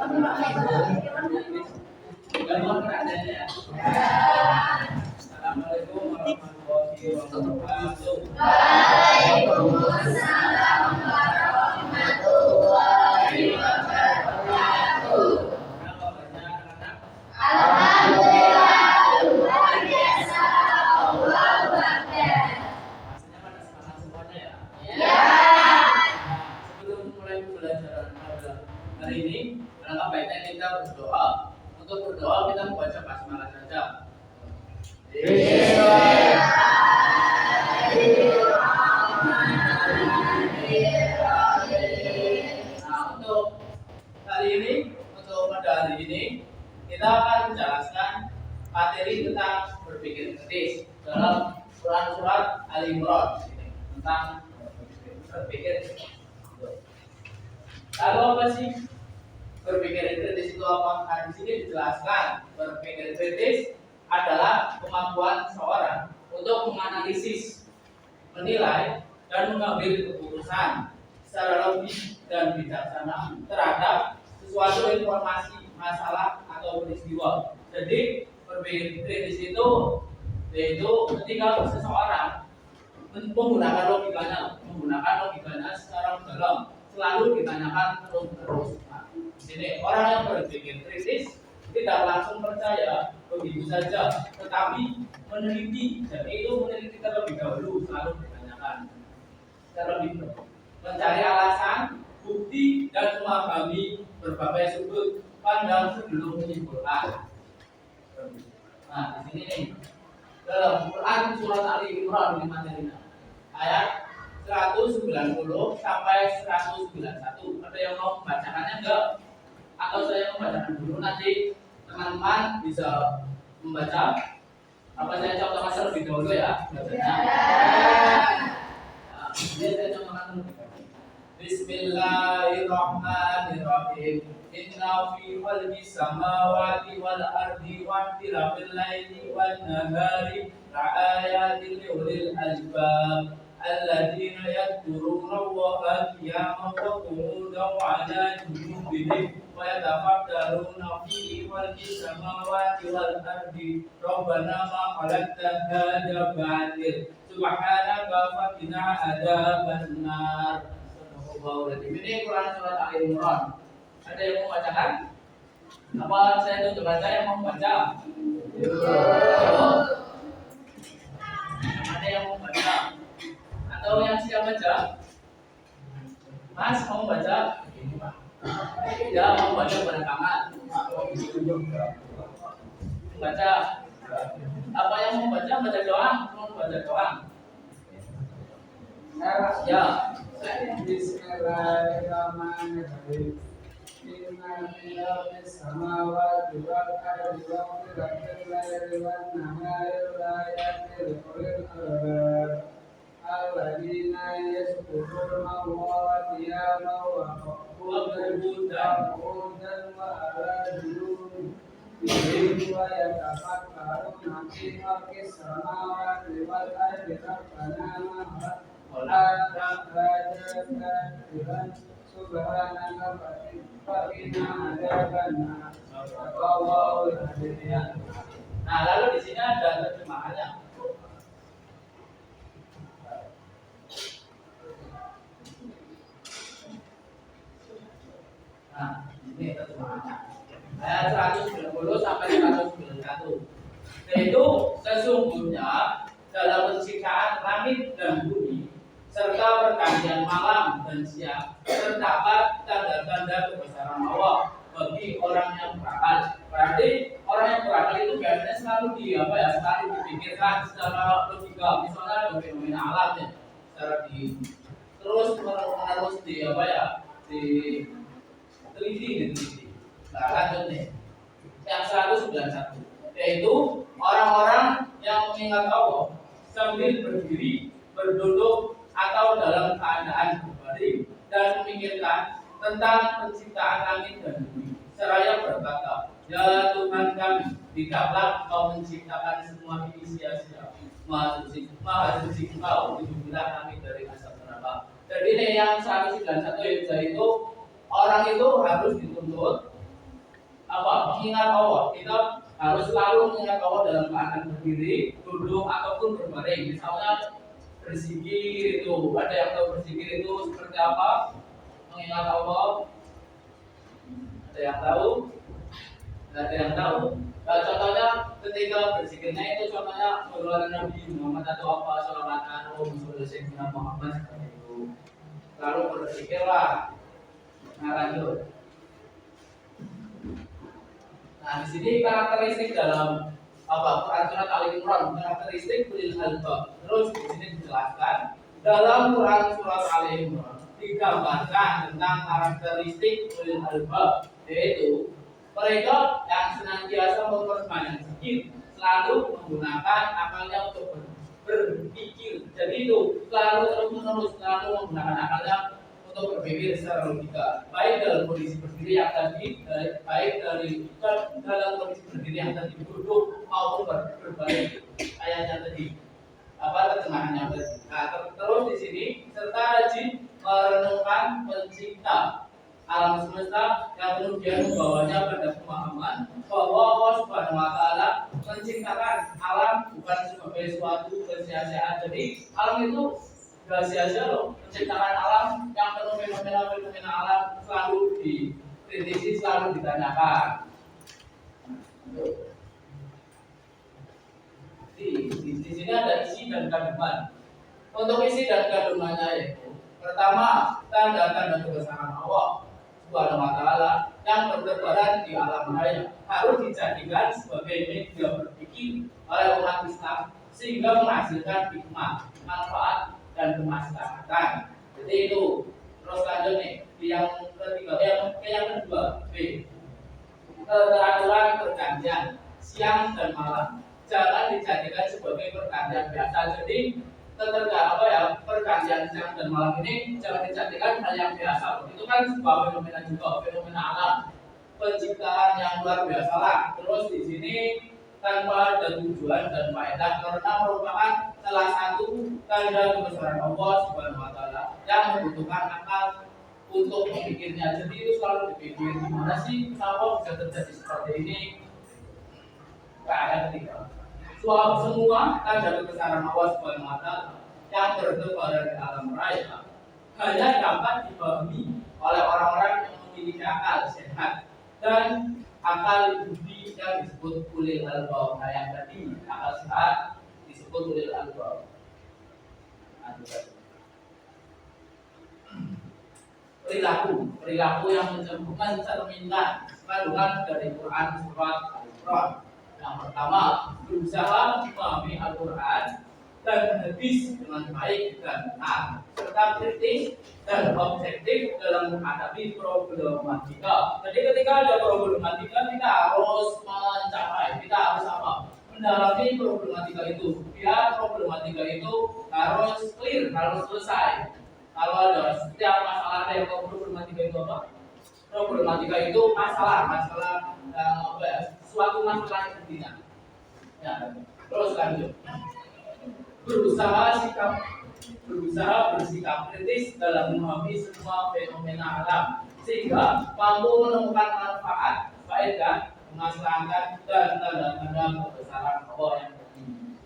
Assalamualaikum warahmatullahi wabarakatuh. Waalaikumsalam warahmatullahi wabarakatuh. Alhamdulillah, luar biasa. Allahu Akbar. Rasanya pada semangat semuanya ya. Ya. Sebelum mulai pembelajaran hari ini, alangkah baiknya kita berdoa. Untuk berdoa kita membaca basmalah saja. Nah, untuk hari ini, untuk pada hari ini, kita akan menjelaskan materi tentang berpikir kritis dalam Quran surat Al-Imran tentang berpikir kritis. Lalu apa sih berpikir kritis itu? Apakah di sini dijelaskan berpikir kritis adalah kemampuan seseorang untuk menganalisis, menilai, dan mengambil keputusan secara logis dan bijaksana terhadap sesuatu informasi, masalah, atau peristiwa. Jadi berpikir kritis itu yaitu ketika seseorang menggunakan logikanya secara mendalam, selalu ditanyakan terus. Nah, di sini orang yang berpikir kritis tidak langsung percaya begitu saja, tetapi meneliti, dan itu meneliti terlebih dahulu, selalu ditanyakan terlebih dahulu, mencari alasan, bukti, dan memahami berbagai sudut pandang sebelum menyimpulkan. Nah, di sini nih dalam Quran surat Al-Imran di materinya ayat 190 sampai 191. Ada yang mau membacakannya enggak? Atau saya membacakan dulu, nanti teman-teman bisa membaca. Apa saya contohkan terlebih dahulu ya bacanya? Nah, ini saya contohkan terlebih dahulu. Bismillahirrahmanirrahim. Inna fi khalqis samawati wal ardi wa ikhtilafil laili wan nahari la'ayatin liulil albab alladzina yadhkuruna Allaha qiyaman wa qu'udan wa 'ala junubihim wa yatafakkaruna fi khalqis samawati wal ardi rabbana ma khalaqta hadza batil subhanaka faqina adzabannar. Ini Quran surat Al-Imran. Ada yang mau bacakan? Apa saya tutup baca yang mau baca? Ada yang mau baca? Atau yang siap baca? Mas mau baca? Ya, mau baca berekaman. Baca. Apa yang mau baca? Baca doang. Mau baca doang. Ya. Bismillahirrahmanirrahim. Inna fis samawati wal ardi wa ikhtilafil laili wan nahari laayatin liulil albab alladzina yazkuruna Allaha qiyaman wa qu'udan wa 'ala junubihim wa yatafakkaruna fi khalqis samawati wal ardi rabbana ma subhanaka faqina adzabannar. Nah, lalu di sini ada terjemahannya. Nah, ini terjemahannya. Ayat 190 sampai 191. Yaitu sesungguhnya dalam penciptaan langit dan bumi serta pergantian malam dan siang terdapat tanda-tanda kebesaran Allah bagi orang yang berakal. Berarti orang yang berakal itu biasanya selalu selalu dipikirkan secara logika. Misalnya fenomena alam ya, secara terus menerus diteliti. Nah, lanjut nih. Yang 191 yaitu orang-orang yang mengingat Allah sambil berdiri, berduduk, atau dalam keadaan berbaring dan memikirkan tentang penciptaan langit dan bumi seraya berkata, ya Tuhan kami, tidaklah Kau menciptakan semua ini sia-sia. Maha suci Engkau, lindungilah kami dari asap neraka. Jadi ini yang 191 yaitu orang itu harus dituntut mengingat Allah. Kita harus selalu mengingat Allah dalam keadaan berdiri, duduk ataupun berbaring. Misalnya berzikir itu, ada yang tahu berzikir itu seperti apa? Mengingat Allah. Ada yang tahu? Ada yang tahu? Nah, contohnya ketika berzikirnya itu contohnya mengeluarkan Nabi Muhammad atau apa sholawatan Rasulullah Muhammad seperti itu. Lalu berzikirlah. Nah, lanjut. Nah, di sini karakteristik dalam Quran surat Al-Imran, karakteristik ulil albab. Terus di sini dijelaskan dalam Quran surat Al-Imran digambarkan tentang karakteristik ulil albab, yaitu mereka yang senantiasa memperbanyak zikir, selalu menggunakan akalnya untuk berpikir. Jadi itu selalu terus-menerus selalu menggunakan akalnya untuk berpikir secara logika, baik dalam kondisi berdiri yang tadi, baik dalam kondisi berdiri yang tadi duduk maupun berbalik. Ayatnya tadi, terjemahannya tadi. Nah, terus di sini serta rajin merenungkan pencipta alam semesta yang kemudian membawanya pada pemahaman bahwa Allah Subhanahu wa Ta'ala menciptakan alam bukan sebagai suatu kesia-siaan. Jadi alam itu gak sia-sia loh, menciptakan alam yang penuh fenomena alam selalu dikritisi, selalu ditanyakan. Di sini ada isi dan kandungan. Untuk isi dan kandungannya itu, pertama, tanda-tanda kebesaran Allah Subhanahu wa Ta'ala yang bertebaran di alam raya harus dijadikan sebagai media berpikir oleh umat Islam sehingga menghasilkan hikmah, manfaat, dan kemaslahatan. Jadi itu. Terus lanjut nih, yang ketiga, yang kedua, B. Keteraturan pergantian siang dan malam jangan dijadikan sebagai pergantian biasa. Jadi pergantian siang dan malam ini jangan dijadikan hal yang biasa. Itu kan sebuah fenomena juga, fenomena alam, penciptaan yang luar biasa lah. Terus di sini tanpa ada tujuan dan faedah karena merupakan salah satu tanda kebesaran Allah Subhanahu wa Ta'ala yang membutuhkan akal untuk memikirnya. Jadi itu selalu dipikir gimana sih kenapa bisa terjadi seperti ini. Ayat ketiga. Semua tanda kebesaran Allah Subhanahu wa Ta'ala yang bertebaran di alam raya hanya dapat dipahami oleh orang-orang yang memiliki akal sehat dan akal budi yang disebut ulil albab. Nah, yang tadi akal sehat disebut ulil albab. Perilaku yang mencerminkan kandungan dari Quran surat Al-Imran. Yang pertama, berusaha memahami Al-Quran dan hadis dengan baik dan benar, serta kritis dan objektif dalam menghadapi problematika. Jadi ketika ada problematika kita harus mencapai, kita harus apa? Mendalami problematika itu. Biar problematika itu harus clear, harus selesai. Kalau ada setiap masalah yang problematika itu apa? Problematika itu masalah suatu masalah yang penting. Ya, terus lanjut. Berusaha bersikap kritis dalam memahami semua fenomena alam sehingga mampu menemukan manfaat, faedah, kemaslahatan dan tanda-tanda kebesaran Allah yang tertinggi.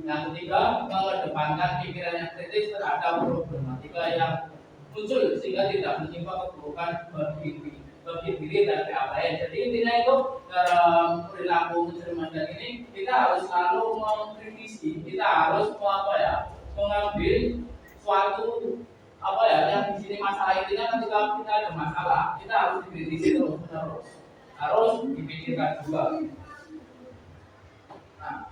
Yang ketiga, mengedepankan pikiran yang kritis terhadap problematika yang muncul sehingga tidak menimpa keburukan bagi diri dan pihak lain. Jadi intinya itu dalam perilaku mencerminkan ini kita harus selalu mengkritisi, kita harus mengambil suatu yang di sini masalah intinya ketika kita ada masalah kita harus dikritisi terus menerus, harus dipikirkan juga. Nah,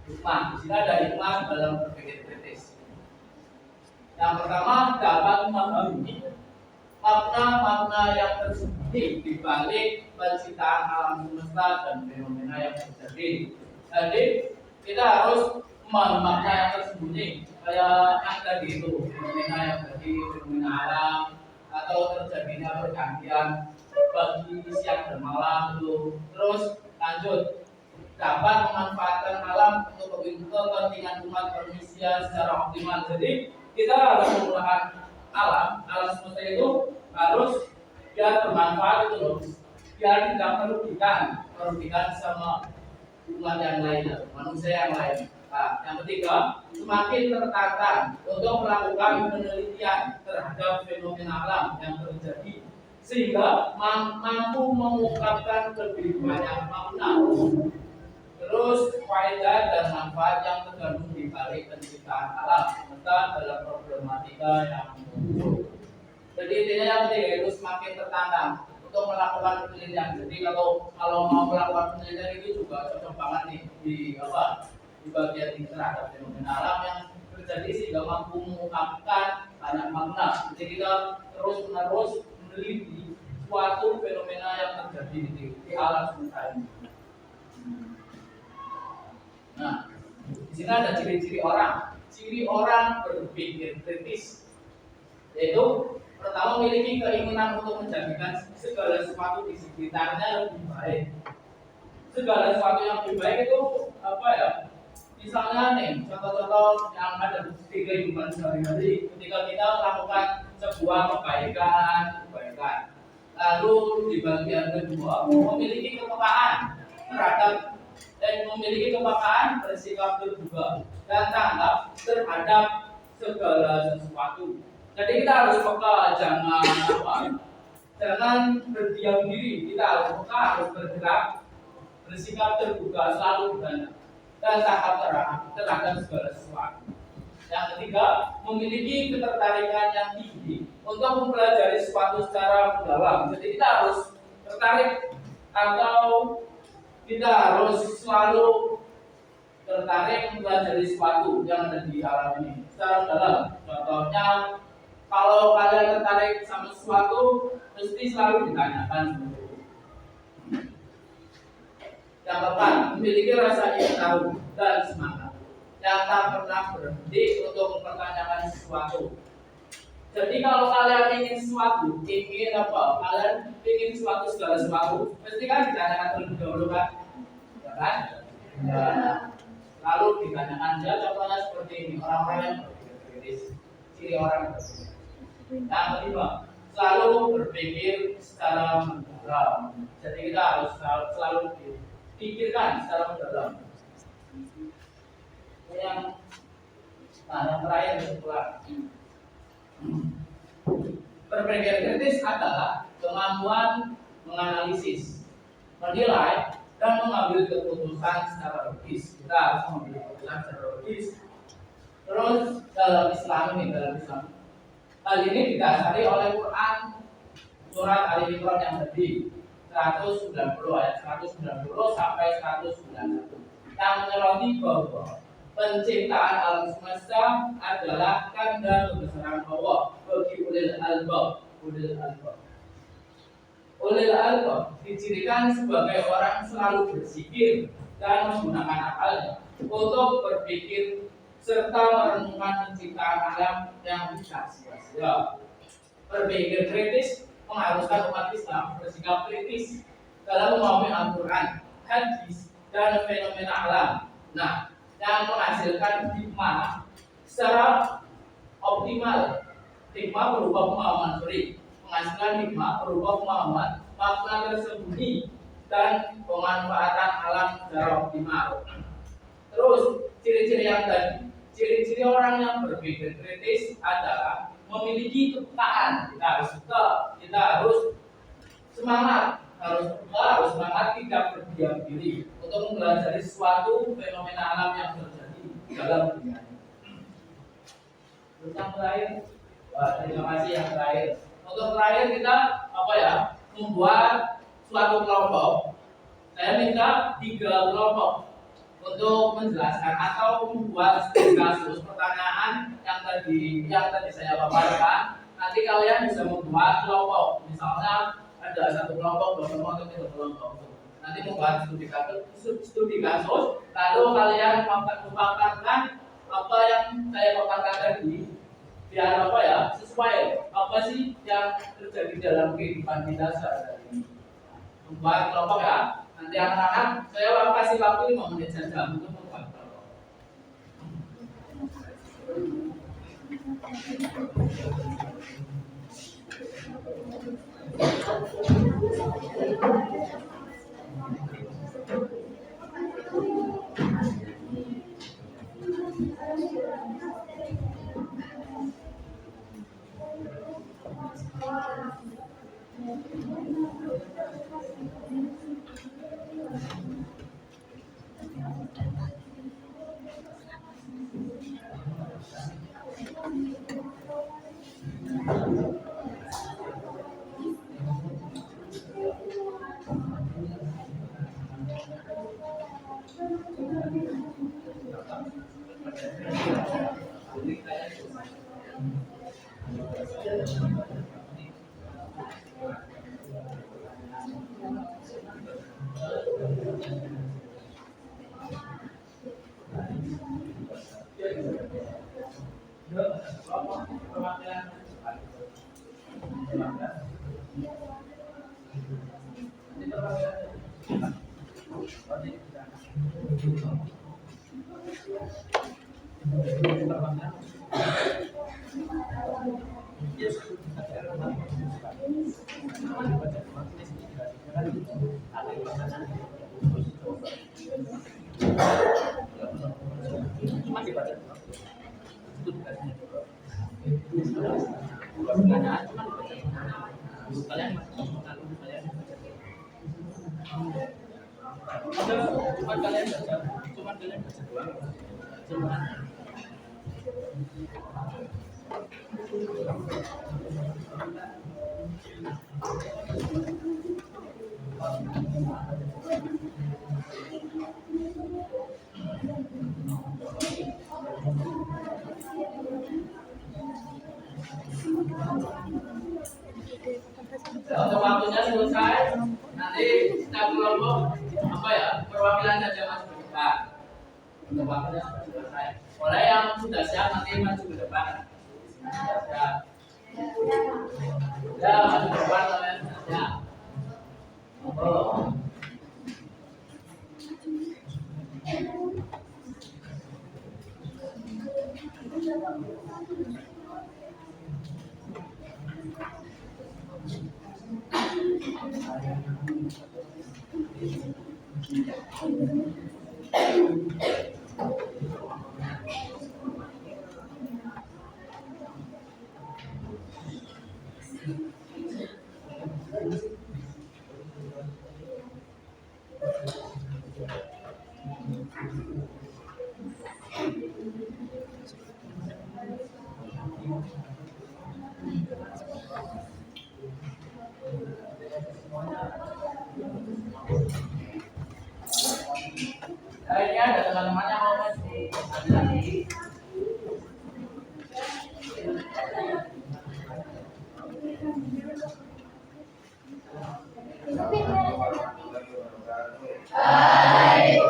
hikmah di sini ada hikmah dalam berpikir kritis. Yang pertama, dapat memahami makna-makna yang tersembunyi di balik penciptaan alam semesta dan fenomena yang terjadi. Jadi kita harus memahami makna yang tersembunyi, kayak yang tadi itu fenomena yang terjadi, fenomena alam atau terjadinya pergantian bagi siang dan malam itu. Terus lanjut, dapat memanfaatkan alam untuk kepentingan umat manusia secara optimal. Jadi kita harus menggunakan alam semesta itu harus biar bermanfaat itu loh. biar tidak merugikan sama umat yang lainnya, manusia yang lain. Nah, yang ketiga, semakin tertantang untuk melakukan penelitian terhadap fenomena alam yang terjadi sehingga mampu mengungkapkan lebih banyak makna, terus faedah dan manfaat yang terkandung di balik penciptaan alam serta dalam problematika yang muncul. Jadi intinya yang ketiga itu semakin tertantang untuk melakukan penelitian. Jadi kalau mau melakukan penelitian itu juga cocok banget nih di bagian ini terhadap fenomena alam yang terjadi sehingga mampu mengungkapkan banyak makna. Jadi kita terus menerus meneliti suatu fenomena yang terjadi di alam semesta ini. Nah, di sini ada ciri-ciri orang. Ciri orang berpikir kritis, yaitu pertama memiliki keinginan untuk menjadikan segala sesuatu di sekitarnya lebih baik. Segala sesuatu yang lebih baik itu apa ya? Misalnya nih, contoh-contoh yang ada di kehidupan sehari-hari ketika kita melakukan sebuah kebaikan. Lalu di bagian kedua memiliki kepekaan bersikap terbuka dan tanggap terhadap segala sesuatu. Jadi kita harus peka, jangan berdiam diri. Kita harus peka, harus bergerak, bersikap terbuka selalu dan tanggap terhadap segala sesuatu. Yang ketiga, memiliki ketertarikan yang tinggi untuk mempelajari sesuatu secara mendalam. Jadi kita harus tertarik atau kita harus selalu tertarik mempelajari sesuatu yang ada di alam ini secara mendalam. Contohnya, kalau kalian tertarik sama sesuatu, mesti selalu ditanyakan. Yang keempat, memiliki rasa ingin tahu dan semangat yang tak pernah berhenti untuk mempertanyakan sesuatu. Jadi kalau kalian ingin sesuatu, kalian ingin segala sesuatu, mesti kan ditanyakan terlebih dahulu kan? Ya kan? Ya. Lalu ditanyakan dia, contohnya seperti ini, orang-orang yang berpikir kritis, ciri orang yang berpikir. Yang kelima, selalu berpikir secara mendalam. Jadi kita harus selalu dipikirkan secara mendalam. Yang terakhir kesimpulan. Berpikir kritis adalah kemampuan menganalisis, menilai, dan mengambil keputusan secara logis. Kita harus mengambil keputusan secara logis. Terus dalam Islam, hal ini didasari oleh Quran surat Ali Imran yang tadi 190 ayat 190 sampai 191 yang menyoroti bahwa penciptaan alam semesta adalah tanda kebesaran Allah bagi ulil albab. Ulil albab dicirikan sebagai orang selalu berpikir dan menggunakan akalnya untuk berpikir serta merenungkan penciptaan alam yang bisa sia-sia. Berpikir kritis mengharuskan umat Islam bersikap kritis dalam memahami Al-Quran, hadis, dan fenomena alam. Nah, yang menghasilkan hikmah secara optimal. Hikmah berupa pemahaman menghasilkan hikmah berupa pemahaman makna tersembunyi dan pemanfaatan alam secara optimal. Terus ciri-ciri yang tadi, ciri-ciri orang yang berpikir kritis adalah memiliki kepekaan. Kita harus semangat, tidak berdiam diri untuk mempelajari sesuatu fenomena alam yang terjadi dalam dunia. Terus yang terakhir, terima kasih yang terakhir. Untuk terakhir kita membuat suatu kelompok. Saya minta 3 kelompok untuk menjelaskan atau membuat kasus pertanyaan yang tadi saya paparkan. Nanti kalian bisa membuat kelompok. Misalnya ada 1 kelompok, 2 kelompok, atau 3 kelompok. Nanti membuat studi kasus, lalu kalian memaparkan apa yang saya paparkan tadi, biar sesuai apa sih yang terjadi dalam kehidupan kita sehari-hari ini. Membuat kelompok ya. Nanti anak-anak saya kasih waktu 5 menit saja untuk membuat kelompok. Cuma dibaca. Itu tugasnya. Pertanyaan cuma dibaca. Kalian kalian cuma kalian baca doang. Cuma untuk waktunya selesai, nanti setiap kelompok apa ya perwakilan saja masuk ke depan. Untuk waktunya sudah selesai. Oleh yang sudah siap nanti maju ke depan. Sudah siap. Ya maju ke depan kalian sudah siap. Oh. Ini ada teman-teman yang mau maju. Ada lagi.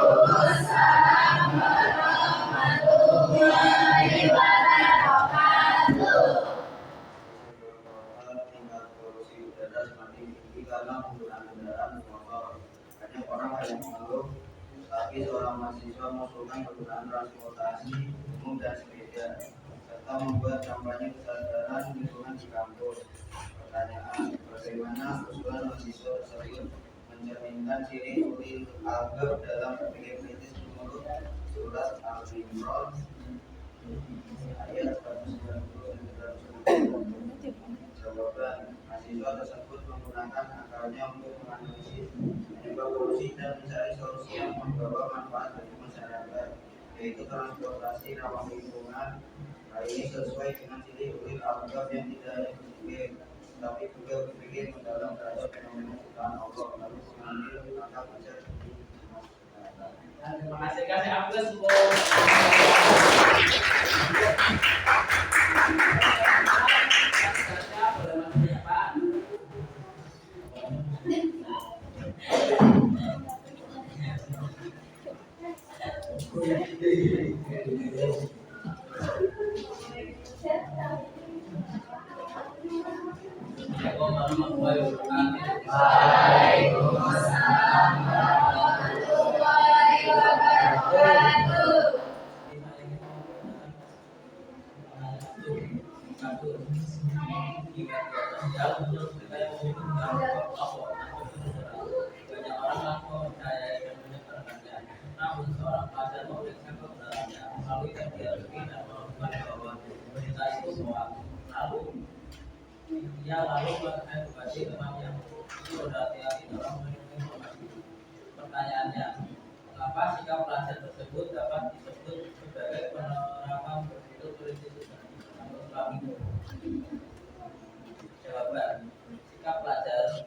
Waalaikumsalam warahmatullahi wabarakatuh. Tingkat polusi udara semakin tinggi karena penggunaan kendaraan bermotor. Banyak orang yang mengeluh, tapi seorang mahasiswa mengusulkan penggunaan transportasi umum dan sepeda, serta membuat kampanye kesadaran lingkungan di kampus. Pertanyaan, bagaimana usulan mahasiswa tersebut mencerminkan ciri ulil albab dalam berpikir kritis menurut surat Al-Imran ayat 190 dan 191? Jawaban, mahasiswa tersebut menggunakan akalnya untuk menganalisis penyebab polusi dan mencari solusi yang membawa manfaat bagi masyarakat, yaitu transportasi ramah lingkungan. Hal ini sesuai dengan ciri ulil albab yang tidak hanya berpikir, tapi juga berpikir mendalam terhadap fenomena ciptaan Allah, lalu mengambil langkah belajar di masyarakat. Terima kasih, kasih aplaus untuk Waalaikumsalam warahmatullahi wabarakatuh. Namun seorang pelajar memeriksa kebenarannya melalui media resmi dan melakukan bahwa berita itu hoax. Lalu ia mengedukasi temannya itu berhati-hati dalam menerima informasi. Pertanyaannya, mengapa sikap pelajar tersebut dapat disebut sebagai penerapan berpikir kritis menurut kami? Jawaban, sikap pelajar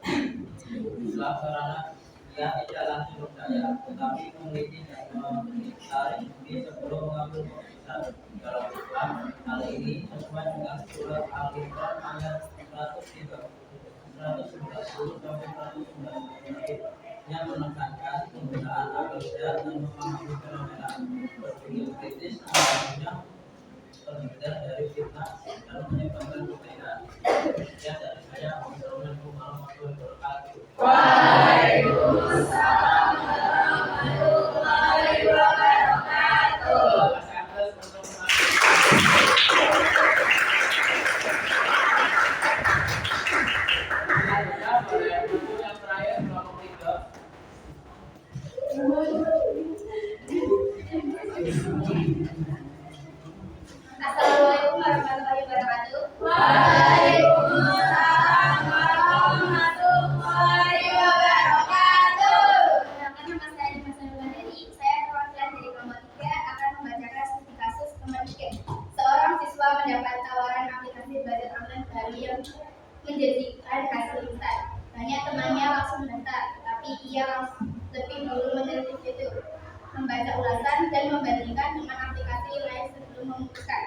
adalah sarana dia tidak langsung percaya, tetapi meneliti dan mencari bukti sebelum mengambil keputusan. Dalam Islam, hal ini sesuai dengan surat Al-Imran ayat 190 sampai 190 yang menekankan penggunaan akal sehat dan memahami fenomena berpikir kritis artinya terhindar dari fitnah dan menyebabkan kebaikan. Ya, dari saya, Wassalamualaikum warahmatullahi wabarakatuh. Waalaikumsalam warahmatullahi wabarakatuh. Mas Agus untuk selanjutnya boleh untuk yang terakhir kelompok 3. Assalamualaikum warahmatullahi wabarakatuh. Waalaikumsalam warahmatullahi wabarakatuh. Perkenalkan, nama saya Dimas Nurwandari. Saya perwakilan dari kelompok 3 akan membacakan studi kasus nomor 3. Seorang siswa mendapat tawaran aplikasi belajar online baru yang menjadikan hasil instan. Banyak temannya langsung mendaftar, tapi ia lebih dulu meneliti fitur, membaca ulasan dan membandingkan dengan aplikasi lain sebelum memutuskan.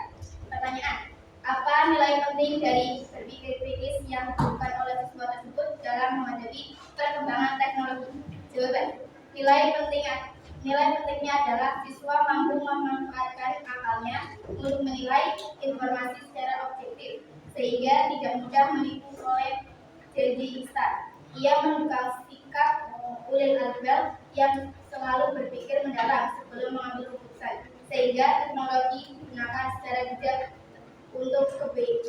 Pertanyaan, apa nilai penting dari berpikir kritis yang dilakukan oleh siswa tersebut dalam menghadapi perkembangan teknologi? Jawaban, nilai pentingnya adalah siswa mampu memanfaatkan akalnya untuk menilai informasi secara objektif, sehingga tidak mudah menipu oleh janji instan. Ia menunjukkan sikap ulil albab yang selalu berpikir mendalam sebelum mengambil keputusan, sehingga teknologi digunakan secara bijak untuk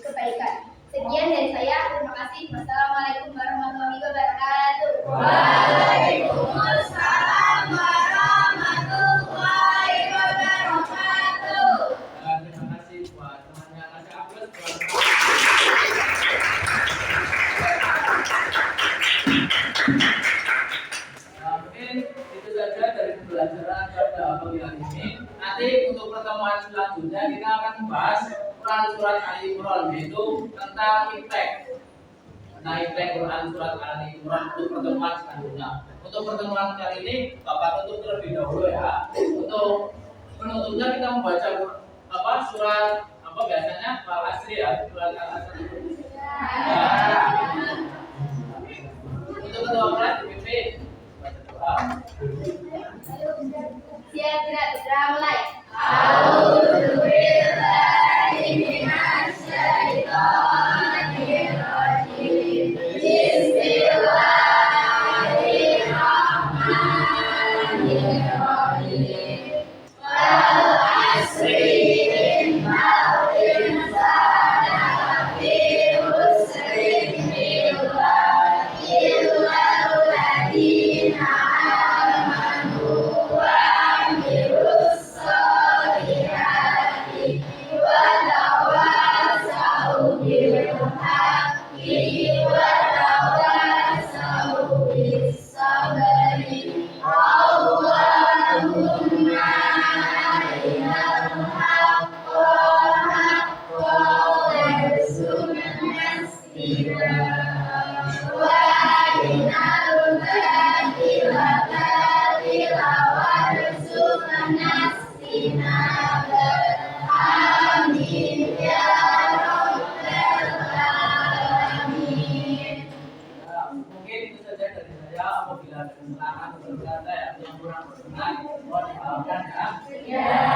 kebaikan. Sekian dari saya, terima kasih. Wassalamualaikum warahmatullahi wabarakatuh. Waalaikumsalam warahmatullahi wabarakatuh. Terima kasih buat temannya Mas Agus. Mungkin itu saja dari pembelajaran pada pemilihan ini. Nanti untuk pertemuan selanjutnya kita akan membahas Quran surat Ali Imran, yaitu tentang impact. Nah, impact Quran surat Ali Imran untuk pertemuan selanjutnya. Untuk pertemuan kali ini Bapak tutup terlebih dahulu ya. Untuk penutupnya kita membaca surat biasanya Al-Asri ya, surat Al-Asri. Untuk ketua kelas dipimpin Siap, gerak, mulai. A'udzubillahi minasyaitonirrajim. Bismillahirrahmanirrahim. Wal 'asri innal insana lafi khusrin illa alladziina amanu wa 'amilus sholihati wa tawassaw bil haqqi wa tawassaw bis sabri. Allahumma arinal haqqa haqqan warzuqna ittiba'ahu wa arinal batila batilan warzuqna ijtinabahu. Amin ya rabbal alamin. mungkin itu saja dari saya. Apabila ada kesalahan atau berkata yang kurang berkenan, mohon dimaafkan ya. Ya.